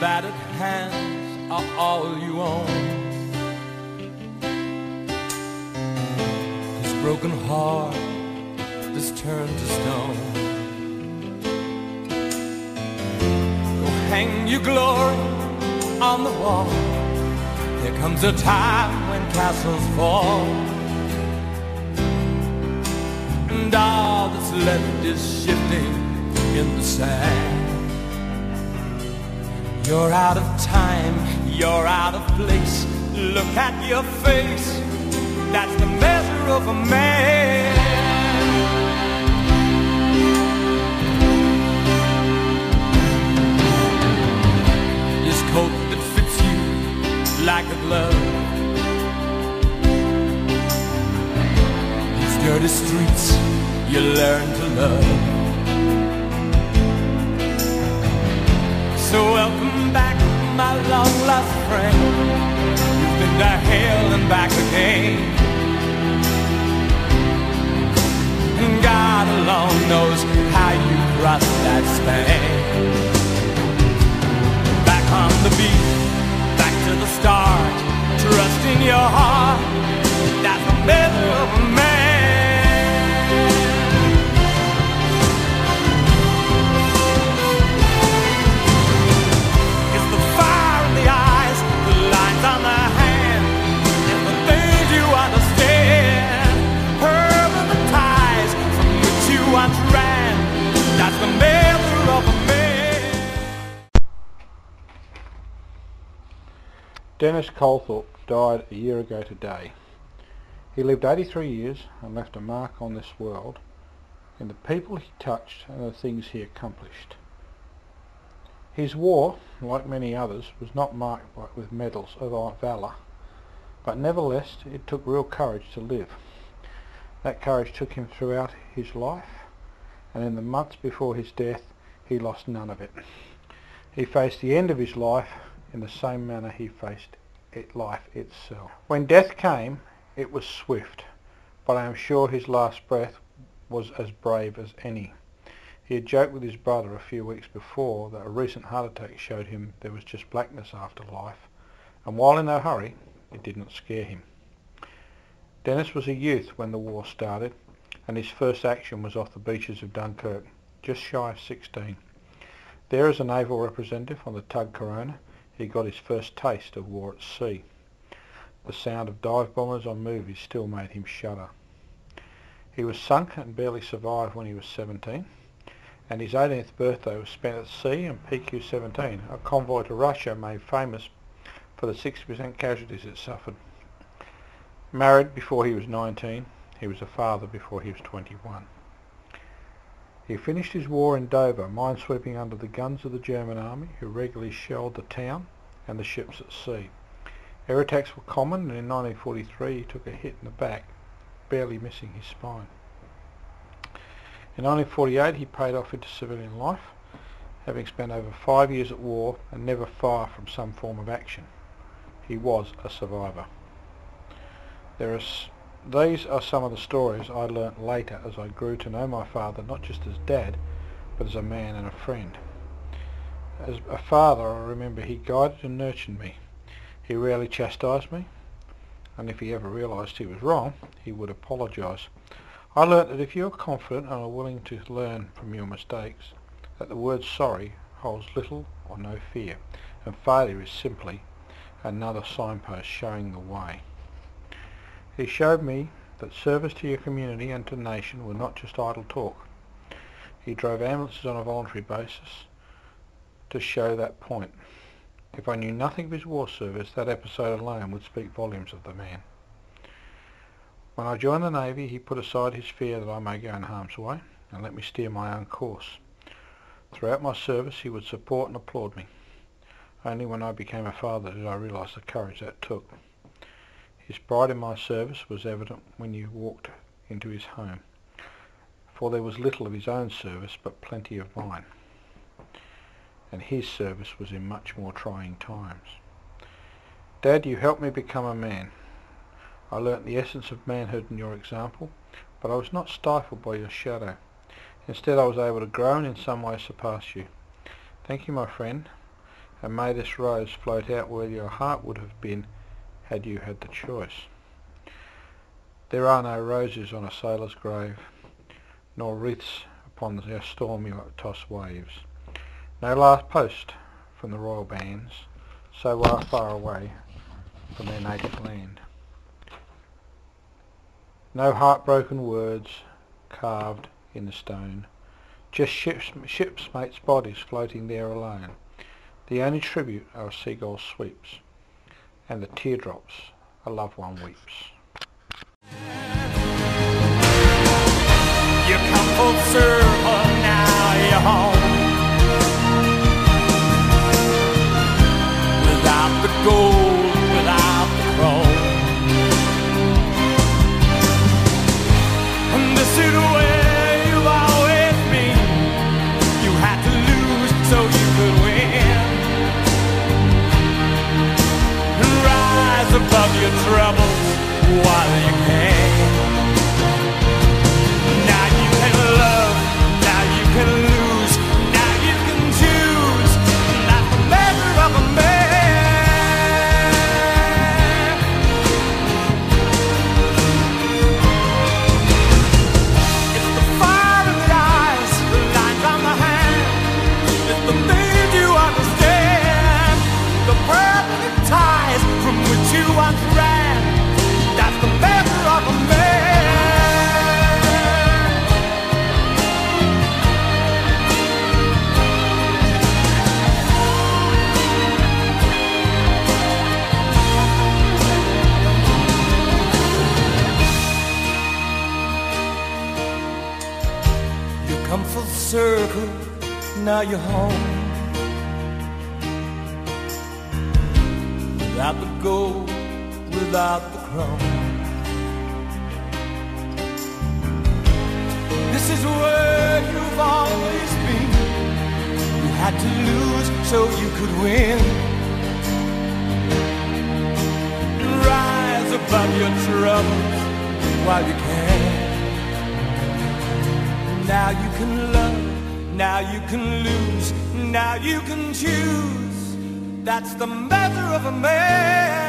battered hands are all you own. This broken heart is turned to stone. Go hang your glory on the wall. There comes a time when castles fall, and all that's left is shifting in the sand. You're out of time, you're out of place. Look at your face, that's the measure of a man. This coat that fits you like a glove, these dirty streets you learn to love. So welcome back, my long-lost friend. You've been to hell and back again, and God alone knows how you crossed that span. Back on the beat, back to the start. Trust in your heart, that's the measure of a man. On the hand, and the things you understand, hurling the ties from which you once ran, that's the measure of a man. Dennis Colthorpe died a year ago today. He lived 83 years and left a mark on this world in the people he touched and the things he accomplished. His war, like many others, was not marked with medals of valour, but nevertheless it took real courage to live. That courage took him throughout his life, and in the months before his death he lost none of it. He faced the end of his life in the same manner he faced life itself. When death came, it was swift, but I am sure his last breath was as brave as any. He had joked with his brother a few weeks before that a recent heart attack showed him there was just blackness after life, and while in no hurry, it did not scare him. Dennis was a youth when the war started, and his first action was off the beaches of Dunkirk, just shy of 16. There, as a naval representative on the tug Corona, he got his first taste of war at sea. The sound of dive bombers on movies still made him shudder. He was sunk and barely survived when he was 17. And his 18th birthday was spent at sea in PQ-17, a convoy to Russia made famous for the 60% casualties it suffered. Married before he was 19, he was a father before he was 21. He finished his war in Dover, minesweeping under the guns of the German army, who regularly shelled the town and the ships at sea. Air attacks were common, and in 1943 he took a hit in the back, barely missing his spine. In 1948 he paid off into civilian life, having spent over 5 years at war and never far from some form of action. He was a survivor. These are some of the stories I learnt later as I grew to know my father not just as Dad, but as a man and a friend. As a father, I remember he guided and nurtured me. He rarely chastised me, and if he ever realised he was wrong, he would apologise. I learnt that if you are confident and are willing to learn from your mistakes, that the word sorry holds little or no fear, and failure is simply another signpost showing the way. He showed me that service to your community and to the nation were not just idle talk. He drove ambulances on a voluntary basis to show that point. If I knew nothing of his war service, that episode alone would speak volumes of the man. When I joined the Navy, he put aside his fear that I may go in harm's way and let me steer my own course. Throughout my service, he would support and applaud me. Only when I became a father did I realise the courage that took. His pride in my service was evident when you walked into his home, for there was little of his own service but plenty of mine, and his service was in much more trying times. Dad, you helped me become a man. I learnt the essence of manhood in your example, but I was not stifled by your shadow. Instead, I was able to grow and in some ways surpass you. Thank you, my friend, and may this rose float out where your heart would have been had you had the choice. There are no roses on a sailor's grave, nor wreaths upon the stormy-tossed waves. No last post from the royal bands, so far away from their native land. No heartbroken words carved in the stone, just shipmates' bodies floating there alone. The only tribute are a seagull's sweeps, and the teardrops a loved one weeps. You come full circle, now you're home. Without the gold, without the chrome. And this is where you've always been. You had to lose so you could win. And rise above your troubles while you can. Now you can love, now you can lose, now you can choose. That's the measure of a man. It's the fire in the eyes, the lines on the hand. It's the things you understand, the permanent ties from which you once ran. That's the measure of a man. You come full circle, now you're home. Without the gold, without the chrome. This is where you've always been. You had to lose so you could win. Rise above your troubles while you can. Now you can love, now you can lose, now you can choose. That's the measure of a man.